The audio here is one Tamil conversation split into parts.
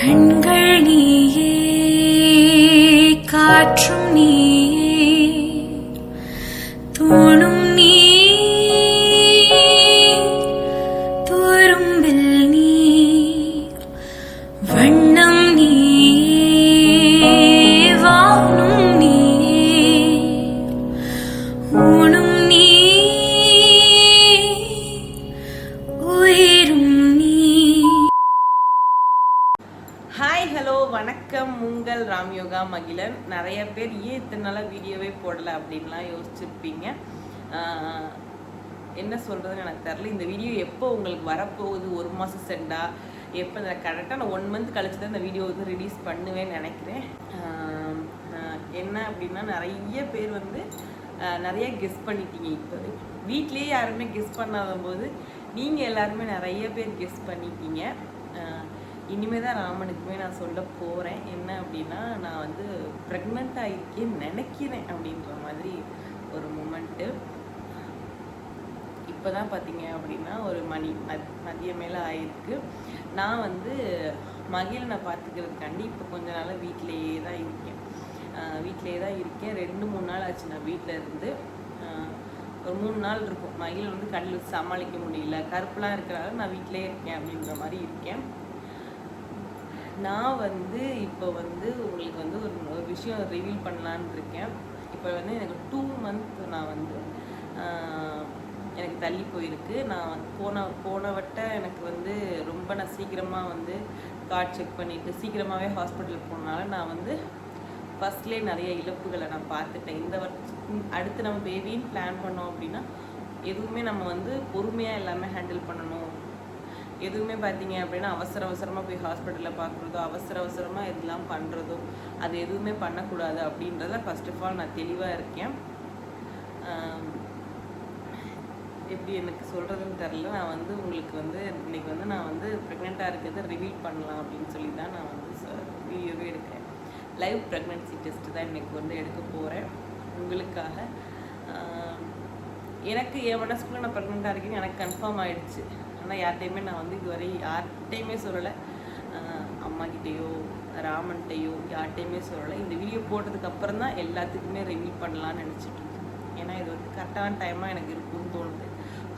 கண்கள் நீயே, காற்றும் நீயே, தூணும் நீ, துரும்பில் நீ, வண்ணம் நீயே, வானும் நீயே, ஊனும் நீ, உயிரும் நீ. ஹாய் ஹலோ வணக்கம், உங்கள் ராம்யோகா மகிழன். நிறைய பேர் ஏன் இத்தனை நாளாக வீடியோவே போடலை அப்படின்லாம் யோசிச்சிருப்பீங்க. என்ன சொல்கிறதுன்னு எனக்கு தெரில. இந்த வீடியோ எப்போ உங்களுக்கு வரப்போகுது, ஒரு மாதம் செண்டா எப்போ கரெக்டாக நான் 1 மந்த் கழிச்சு தான் இந்த வீடியோ வந்து ரிலீஸ் பண்ணுவேன்னு நினைக்கிறேன். என்ன அப்படின்னா, நிறைய பேர் வந்து நிறைய கெஸ் பண்ணிட்டீங்க. இப்போ வீட்லேயே யாருமே கெஸ் பண்ணாத போது நீங்கள் எல்லாருமே நிறைய பேர் கெஸ் பண்ணிட்டீங்க. இனிமேல் தான் ராமனுக்குமே நான் சொல்ல போகிறேன். என்ன அப்படின்னா, நான் வந்து ப்ரெக்னெண்ட்டாக இருக்கேன்னு நினைக்கிறேன் அப்படின்ற மாதிரி ஒரு மூமெண்ட்டு. இப்போ தான் பார்த்தீங்க அப்படின்னா ஒரு மதியம் மேலே ஆயிருக்கு. நான் வந்து மகிழனை பார்த்துக்கிறதுக்காண்டி இப்போ கொஞ்ச நாளாக வீட்டிலையே தான் இருக்கேன். 2-3 நாள் ஆச்சு நான் வீட்டில் இருந்து. ஒரு 3 நாள் இருக்கும். மகிழன் வந்து கடலில் சமாளிக்க முடியல, கருப்புலாம் இருக்கிறனால நான் வீட்டிலே இருக்கேன் அப்படின்ற மாதிரி இருக்கேன். நான் வந்து இப்போ வந்து உங்களுக்கு வந்து ஒரு விஷயம் ரிவீல் பண்ணலான்னு இருக்கேன். இப்போ வந்து எனக்கு 2 மந்த் நான் வந்து எனக்கு தள்ளி போயிருக்கு. நான் வந்து போன வட்டம் எனக்கு வந்து ரொம்ப நான் சீக்கிரமாக வந்து கார்டு செக் பண்ணிவிட்டு சீக்கிரமாகவே ஹாஸ்பிட்டலுக்கு போனனால நான் வந்து ஃபஸ்ட்லேயே நிறைய இழப்புகளை நான் பார்த்துட்டேன். இந்த வருஷம் அடுத்து நம்ம பேபின்னு பிளான் பண்ணோம் அப்படின்னா எதுவுமே நம்ம வந்து பொறுமையாக எல்லாமே ஹேண்டில் பண்ணணும். எதுவுமே பார்த்தீங்க அப்படின்னா அவசரமாக போய் ஹாஸ்பிட்டலில் பார்க்குறதோ, அவசரமாக இதெல்லாம் பண்ணுறதோ, அது எதுவுமே பண்ணக்கூடாது அப்படின்றத ஃபர்ஸ்ட் ஆஃப் ஆல் நான் தெளிவாக இருக்கேன். எப்படி எனக்கு சொல்கிறதுன்னு தெரில. நான் வந்து உங்களுக்கு வந்து இன்றைக்கி வந்து நான் வந்து ப்ரெக்னெண்ட்டாக இருக்கிறத ரிவீல் பண்ணலாம் அப்படின்னு சொல்லி தான் நான் வந்து வீடியோவே எடுக்கிறேன். லைவ் ப்ரெக்னென்சி டெஸ்ட்டு தான் இன்றைக்கி வந்து எடுக்க போகிறேன் உங்களுக்காக. எனக்கு என் மனசுக்குள்ளே நான் ப்ரெக்னெண்ட்டாக இருக்கேன்னு எனக்கு கன்ஃபார்ம் ஆகிடுச்சு. ஆனால் யார்கிட்டையுமே நான் வந்து இதுவரை யார்கிட்டையுமே சொல்லலை. அம்மாக்கிட்டேயோ ராமன்கிட்டையோ யார்கிட்டையுமே சொல்லலை. இந்த வீடியோ போட்டதுக்கப்புறம் தான் எல்லாத்துக்குமே ரிவீல் பண்ணலான்னு நினச்சிட்டு இருக்கேன். ஏன்னா இது வந்து கரெக்டான டைமாக எனக்கு இருக்குன்னு தோணுது.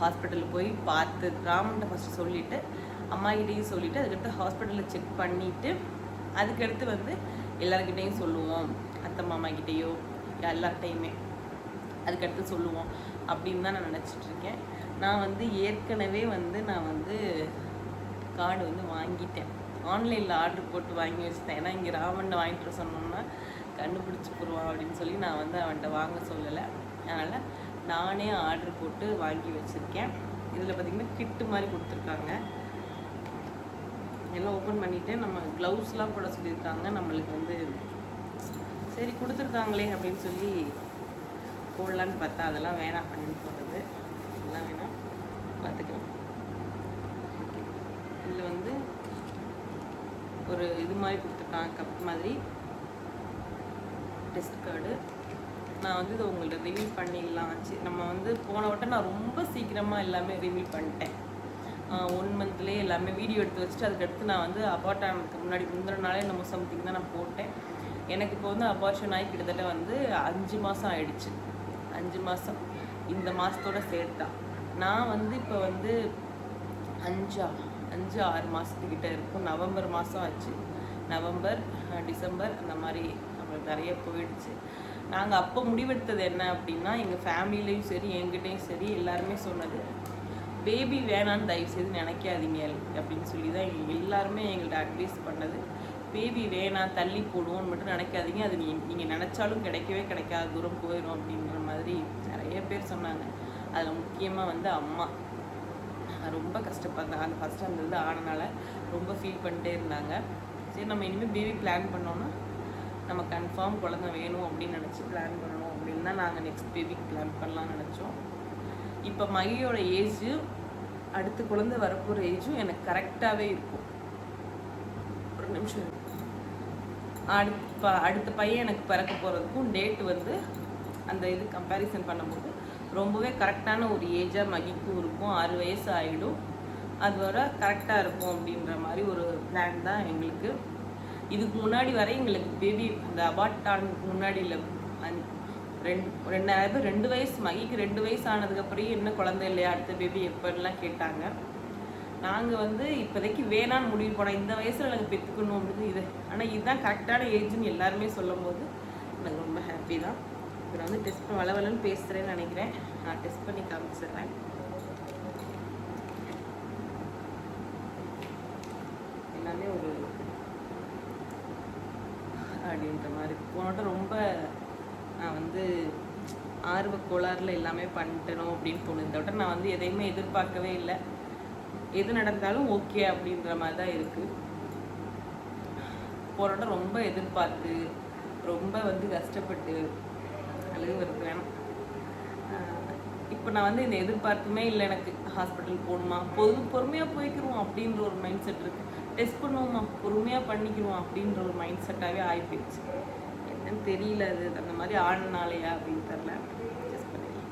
ஹாஸ்பிட்டலில் போய் பார்த்து ராமன்கிட்ட ஃபஸ்ட்டு சொல்லிவிட்டு அம்மாக்கிட்டேயும் சொல்லிவிட்டு அதுக்கடுத்து ஹாஸ்பிட்டலில் செக் பண்ணிவிட்டு அதுக்கடுத்து வந்து எல்லாருக்கிட்டையும் சொல்லுவோம், அத்தை மாமாக்கிட்டேயோ எல்லார்கிட்டையுமே அதுக்கடுத்து சொல்லுவோம் அப்படின்னு தான் நான் நினச்சிட்ருக்கேன். நான் வந்து ஏற்கனவே வந்து நான் வந்து கார்டு வந்து வாங்கிட்டேன். ஆன்லைனில் ஆர்டர் போட்டு வாங்கி வச்சுட்டேன். ஏன்னா இங்கே ராமன் வாங்கிட்டு சொன்னோம்னா கண்டுபிடிச்சி போடுவான் அப்படின்னு சொல்லி நான் வந்து அவன்கிட்ட வாங்க சொல்லலை. அதனால் நானே ஆர்டர் போட்டு வாங்கி வச்சுருக்கேன். இதில் பார்த்திங்கன்னா கிட்டு மாதிரி கொடுத்துருக்காங்க. எல்லாம் ஓப்பன் பண்ணிவிட்டு நம்ம க்ளவுஸ்லாம் போட சொல்லியிருக்காங்க. நம்மளுக்கு வந்து சரி கொடுத்துருக்காங்களே அப்படின்னு சொல்லி போடலான்னு பார்த்தா அதெல்லாம் வேணாம் அப்படின்னு சொல்கிறது. அதெல்லாம் வேணாம், பார்த்துக்கலாம். ஓகே, இதில் வந்து ஒரு இது மாதிரி கொடுத்துருக்காங்க, கப் மாதிரி டெஸ்ட் கார்டு. நான் வந்து இதை உங்கள்கிட்ட ரிவீல் பண்ணிடலாம். நம்ம வந்து போன வட்டம் நான் ரொம்ப சீக்கிரமாக எல்லாமே ரிவீல் பண்ணிட்டேன். 1 மந்த்லேயே எல்லாமே வீடியோ எடுத்து வச்சுட்டு அதுக்கடுத்து நான் வந்து அபார்ட் ஆனதுக்கு முன்னாடி முந்தின நாளே நம்ம சம்திங் தான் நான் போட்டேன். எனக்கு இப்போ வந்து அபார்ஷன் ஆகி கிட்டத்தட்ட வந்து 5 மாதம் ஆயிடுச்சு. 5 மாதம் இந்த மாதத்தோட சேர்த்தா. நான் வந்து இப்போ வந்து 5-6 மாதத்துக்கிட்ட இருக்கும். நவம்பர் மாதம் ஆச்சு. நவம்பர், டிசம்பர் அந்த மாதிரி நம்மளுக்கு நிறைய போயிடுச்சு. நாங்கள் அப்போ முடிவெடுத்தது என்ன அப்படின்னா, எங்கள் ஃபேமிலிலையும் சரி எங்கிட்டையும் சரி எல்லாருமே சொன்னது, பேபி வேணான்னு தயவுசெய்து நினைக்காதீங்க அப்படின்னு சொல்லி தான் எல்லாருமே எங்கள்கிட்ட அட்வைஸ் பண்ணது. பேபி வேணாம், தள்ளி போடுவோன்னு மட்டும் நினைக்காதீங்க, அது நீங்கள் நினச்சாலும் கிடைக்காத தூரம் போயிடும் அப்படிங்கிற மாதிரி நிறைய பேர் சொன்னாங்க. அதில் முக்கியமாக வந்து அம்மா ரொம்ப கஷ்டப்படுறாங்க. அந்த ஃபஸ்ட்டு அந்த இது ஆனனால ரொம்ப ஃபீல் பண்ணிட்டே இருந்தாங்க. சரி, நம்ம இனிமேல் பேபி பிளான் பண்ணோன்னா நம்ம கன்ஃபார்ம் குழந்தை வேணும் அப்படின்னு நினச்சி பிளான் பண்ணணும் அப்படின்னு தான் நாங்கள் நெக்ஸ்ட் பேபிக்கு பிளான் பண்ணலான்னு நினச்சோம். இப்போ மகியோட ஏஜ் அடுத்த குழந்தை வரப்போகிற ஏஜும் எனக்கு கரெக்டாகவே இருக்கும். ஒரு நிமிஷம். அடுத்த பையன் எனக்கு பிறக்க போகிறதுக்கும் டேட் வந்து அந்த இது கம்பேரிசன் பண்ணும்போது ரொம்பவே கரெக்டான ஒரு ஏஜாக மகிக்கும் இருக்கும். 6 வயசு ஆகிடும். அது வர கரெக்டாக இருக்கும் அப்படின்ற மாதிரி ஒரு பிளான் தான் எங்களுக்கு. இதுக்கு முன்னாடி வரை எங்களுக்கு பேபி அந்த அபார்ட் ஆனதுக்கு முன்னாடி இல்லை, 2 வயசு மகிக்கு 2 வயசு ஆனதுக்கப்புறம் என்ன குழந்தை இல்லையா அடுத்த பேபி எப்போலாம் கேட்டாங்க. நாங்கள் வந்து இப்போதைக்கு வேணான்னு முடிவு போனோம், இந்த வயசில் நாங்கள் பெற்றுக்கணும் அப்படின்னு. இது ஆனால் இதுதான் கரெக்டான ஏஜ்னு எல்லாருமே சொல்லும் போது எனக்கு ரொம்ப ஹாப்பி தான். இப்போ வந்து டெஸ்ட் பண்ண வளவலன்னு பேசுகிறேன்னு நினைக்கிறேன். நான் டெஸ்ட் பண்ணி காமிச்சிடுறேன். எல்லாமே ஒரு அப்படின்ற மாதிரி போனோட்ட ரொம்ப நான் வந்து ஆர்வ கோளாறுல எல்லாமே பண்ணிட்டணும் அப்படின்னு தோணுது. தவிர நான் வந்து எதையுமே எதிர்பார்க்கவே இல்லை. எது நடந்தாலும் ஓகே அப்படின்ற மாதிரி தான் இருக்குது. போனோட்ட ரொம்ப எதிர்பார்த்து ரொம்ப வந்து கஷ்டப்பட்டு அழுகு வருது வேணும். இப்போ நான் வந்து இந்த எதிர்பார்ப்புமே இல்லை. எனக்கு ஹாஸ்பிட்டல் போகணுமா, பொறுமையாக போய்க்கிறோம் அப்படின்ற ஒரு மைண்ட் செட் இருக்குது. டெஸ்ட் பண்ணுவோமா, பொறுமையாக பண்ணிக்கிறோம் அப்படின்ற ஒரு மைண்ட் செட்டாகவே ஆகிப்போச்சு. என்னன்னு தெரியல, அது அந்த மாதிரி ஆடினாலையா அப்படின்னு தெரில. டெஸ்ட் பண்ணிடலாம்.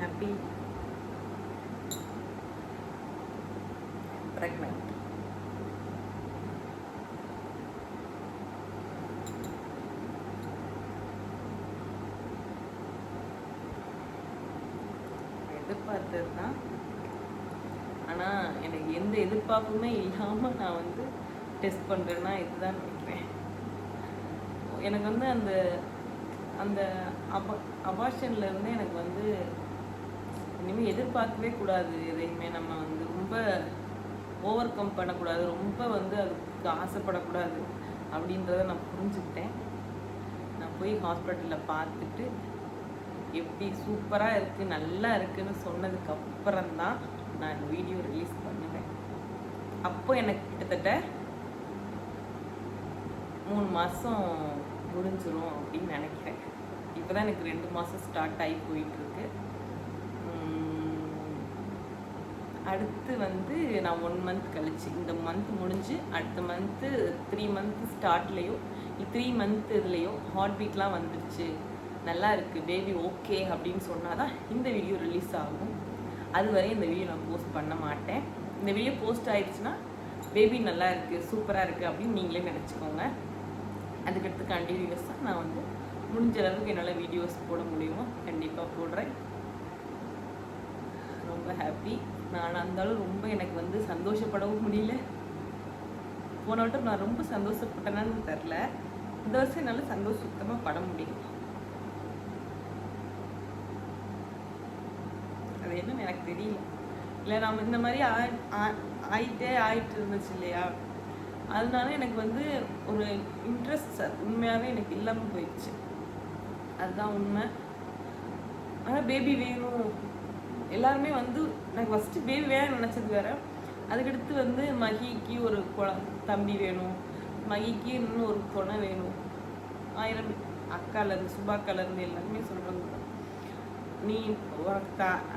Happy pregnant. எதிர்பார்த்தது தான். ஆனால் எனக்கு எந்த எதிர்பார்ப்புமே இல்லாமல் நான் வந்து டெஸ்ட் பண்ணுறேன்னா இதுதான் நினைக்கிறேன். எனக்கு வந்து அந்த அந்த அபார்ஷன்லேருந்து எனக்கு வந்து இனிமேல் எதிர்பார்க்கவே கூடாது. எதையுமே நம்ம வந்து ரொம்ப ஓவர் கம் பண்ணக்கூடாது, ரொம்ப வந்து அதுக்கு ஆசைப்படக்கூடாது அப்படின்றத நான் புரிஞ்சுக்கிட்டேன். நான் போய் ஹாஸ்பிட்டலில் பார்த்துட்டு எப்படி சூப்பராக இருக்குது நல்லா இருக்குதுன்னு சொன்னதுக்கப்புறம்தான் நான் இந்த வீடியோ ரிலீஸ் பண்ணுவேன். அப்போ எனக்கு கிட்டத்தட்ட 3 மாதம் முடிஞ்சிரும் அப்படின்னு நினைக்கிறேன். இப்போ தான் எனக்கு 2 மாதம் ஸ்டார்ட் ஆகி போயிட்டுருக்கு. அடுத்து வந்து நான் 1 மந்த் கழிச்சு, இந்த மந்த் முடிஞ்சு அடுத்த மந்த்து 3 மந்த் ஸ்டார்ட்லேயோ 3 மந்த் இதுலேயோ ஹார்ட் பீட்லாம் வந்துடுச்சு, நல்லா இருக்குது பேபி ஓகே அப்படின்னு சொன்னால் தான் இந்த வீடியோ ரிலீஸ் ஆகும். அதுவரை இந்த வீடியோ நான் போஸ்ட் பண்ண மாட்டேன். இந்த வீடியோ போஸ்ட் ஆயிடுச்சுன்னா பேபி நல்லா இருக்குது சூப்பராக இருக்குது அப்படின்னு நீங்களே நினச்சிக்கோங்க. அதுக்கடுத்து கண்டினியூஸாக நான் வந்து முடிஞ்ச அளவுக்கு என்னால் வீடியோஸ் போட முடியுமோ கண்டிப்பாக போடுறேன். ரொம்ப ஹாப்பி. நான் இருந்தாலும் ரொம்ப எனக்கு வந்து சந்தோஷப்படவும் முடியல. போன வட்டம் நான் ரொம்ப சந்தோஷப்பட்டேனான்னு தெரில, இந்த வருஷம் என்னால் சந்தோஷமாக பட முடியும். அது என்னன்னு எனக்கு தெரியல. இல்லை நம்ம இந்த மாதிரி ஆயிட்டு இருந்துச்சு இல்லையா, அதனால எனக்கு வந்து ஒரு இன்ட்ரெஸ்ட் உண்மையாகவே எனக்கு இல்லாமல் போயிடுச்சு. அதுதான் உண்மை. ஆனால் பேபி வேணும் எல்லாருமே வந்து எனக்கு ஃபஸ்ட்டு பேபி வேணும்னு நினச்சது வேறு. அதுக்கடுத்து வந்து மகிக்கு ஒரு தம்பி வேணும், மகிக்கு இன்னும் ஒரு துணை வேணும். 1000 அக்காலேருந்து சுபாக்காலேருந்து எல்லாருமே சொல்கிறாங்க. நீ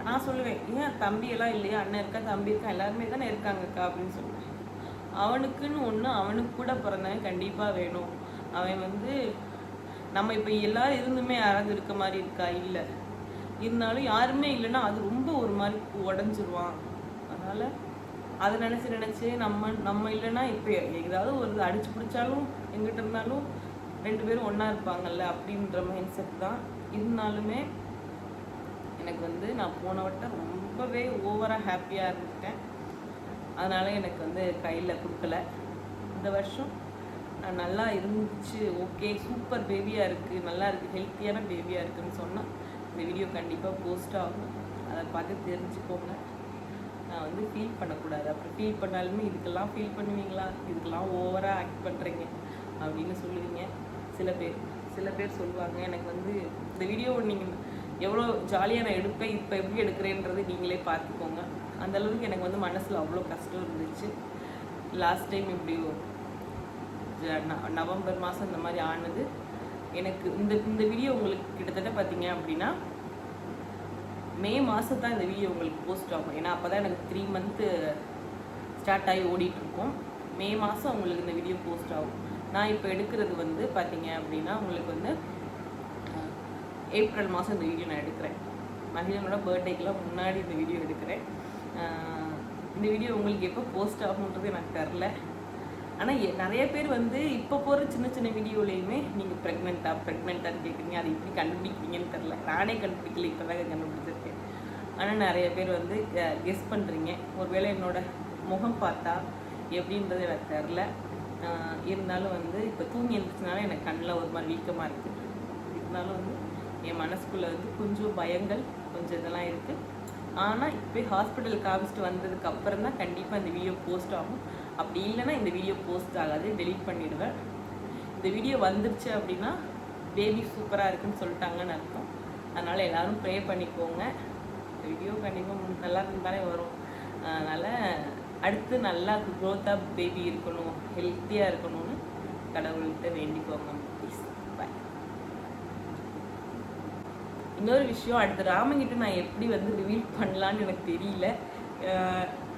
நான் சொல்லுவேன், ஏன் தம்பி எல்லாம் இல்லையா, அண்ணன் இருக்கா, தம்பி இருக்கா, எல்லாருமே தானே இருக்காங்கக்கா அப்படின்னு சொல்லுவேன். அவனுக்குன்னு ஒன்று அவனுக்கு கூட பிறந்தவன் கண்டிப்பாக வேணும். அவன் வந்து நம்ம இப்போ எல்லாரும் இருந்துமே யாராவது இருக்க மாதிரி இருக்கா, இல்லை. இருந்தாலும் யாருமே இல்லைன்னா அது ரொம்ப ஒரு மாதிரி உடஞ்சிருவான். அதனால் அதை நினச்சி நம்ம இல்லைன்னா இப்போ ஏதாவது ஒரு அடிச்சு பிடிச்சாலும் எங்கிட்ட இருந்தாலும் 2 பேரும் ஒன்றா இருப்பாங்கல்ல அப்படின்ற மைண்ட் செட் தான். இருந்தாலுமே எனக்கு வந்து நான் போன வட்டம் ரொம்பவே ஓவராக ஹாப்பியாக இருந்துட்டேன். அதனால் எனக்கு வந்து கையில் கொடுக்கல. இந்த வருஷம் நான் நல்லா இருந்துச்சு, ஓகே சூப்பர் பேபியாக இருக்குது, நல்லா இருக்குது, ஹெல்த்தியான பேபியாக இருக்குதுன்னு சொன்னால் இந்த வீடியோ கண்டிப்பாக போஸ்ட் ஆகும். அதை பார்த்து தெரிஞ்சுக்கோங்க. நான் வந்து ஃபீல் பண்ணக்கூடாது. அப்படி ஃபீல் பண்ணாலுமே இதுக்கெல்லாம் ஃபீல் பண்ணுவீங்களா, இதுக்கெல்லாம் ஓவராக ஆக்ட் பண்ணுறீங்க அப்படின்னு சொல்லுவீங்க சில பேர் சொல்லுவாங்க. எனக்கு வந்து இந்த வீடியோ நீங்கள் எவ்வளோ ஜாலியாக நான் எடுப்பேன், இப்போ எப்படி எடுக்கிறேன்றது நீங்களே பார்த்துக்கோங்க. அந்தளவுக்கு எனக்கு வந்து மனசில் அவ்வளோ கஷ்டம் இருந்துச்சு. லாஸ்ட் டைம் இப்படி நவம்பர் மாதம் இந்த மாதிரி ஆனது. எனக்கு இந்த வீடியோ உங்களுக்கு கிட்டத்தட்ட பார்த்தீங்க அப்படின்னா மே மாதம் தான் இந்த வீடியோ உங்களுக்கு போஸ்ட் ஆகும். ஏன்னா அப்போ தான் எனக்கு 3 மந்த்து ஸ்டார்ட் ஆகி ஓடிட்டுருக்கோம். மே மாதம் உங்களுக்கு இந்த வீடியோ போஸ்ட் ஆகும். நான் இப்போ எடுக்கிறது வந்து பார்த்தீங்க அப்படின்னா உங்களுக்கு வந்து ஏப்ரல் மாதம் இந்த வீடியோ நான் எடுக்கிறேன். மகிழனோட பர்த்டேக்கெலாம் முன்னாடி இந்த வீடியோ எடுக்கிறேன். இந்த வீடியோ உங்களுக்கு எப்போ போஸ்ட் ஆகுன்றது எனக்கு தெரில. ஆனால் நிறைய பேர் வந்து இப்போ போகிற சின்ன வீடியோலையுமே நீங்கள் ப்ரெக்னெண்ட்டான்னு கேட்குறீங்க. அதை எப்படி கண்டுபிடிக்கிறீங்கன்னு தெரில. நானே கண்டுபிடிக்கல, இப்போ தான் கண்டுபிடிச்சிருக்கேன். ஆனால் நிறைய பேர் வந்து கெஸ் பண்ணுறீங்க. ஒருவேளை என்னோட முகம் பார்த்தா எப்படின்றது எனக்கு தெரில. இருந்தாலும் வந்து இப்போ தூங்கி எழுந்துச்சுனால எனக்கு கண்ணில் ஒரு மாதிரி வீக்கமாக இருக்குது. இருந்தாலும் வந்து என் மனசுக்குள்ளே வந்து கொஞ்சம் பயங்கள், கொஞ்சம் இதெல்லாம் இருக்குது. ஆனால் இப்போ ஹாஸ்பிட்டல் காமிச்சிட்டு வந்ததுக்கு அப்புறம் தான் கண்டிப்பாக இந்த வீடியோ போஸ்ட் ஆகும். அப்படி இல்லைன்னா இந்த வீடியோ போஸ்ட் ஆகாது, டெலீட் பண்ணிடுவேன். இந்த வீடியோ வந்துருச்சு அப்படின்னா பேபி சூப்பராக இருக்குன்னு சொல்லிட்டாங்கன்னு அர்த்தம். அதனால் எல்லோரும் ப்ரே பண்ணிக்கோங்க. இந்த வீடியோ கண்டிப்பாக நல்லா இருந்தாலே வரும். அதனால் அடுத்து நல்லா க்ரோத்தாக பேபி இருக்கணும், ஹெல்த்தியாக இருக்கணும்னு கடவுள்கிட்ட வேண்டிக்கோங்க ப்ளீஸ். பாய். இன்னொரு விஷயம், அடுத்த ராமங்கிட்ட நான் எப்படி வந்து ரிவீல் பண்ணலான்னு எனக்கு தெரியல.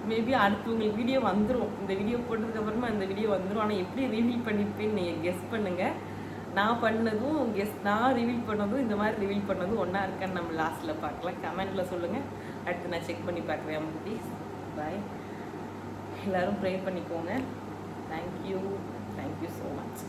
மேபி அடுத்து உங்களுக்கு வீடியோ வந்துடும். இந்த வீடியோ போட்டதுக்கப்புறமா இந்த வீடியோ வந்துடும். ஆனால் எப்படி ரிவீல் பண்ணியிருப்பேன்னு நீங்கள் கெஸ் பண்ணுங்கள். நான் ரிவீல் பண்ணதும் இந்த மாதிரி ரிவீல் பண்ணதும் ஒன்றா இருக்கான்னு நம்ம லாஸ்ட்டில் பார்க்கலாம். கமெண்ட்டில் சொல்லுங்கள். அடுத்து நான் செக் பண்ணி பார்க்குறேன். ப்ளீஸ் பாய். எல்லோரும் ப்ரே பண்ணிக்கோங்க. Thank you so much.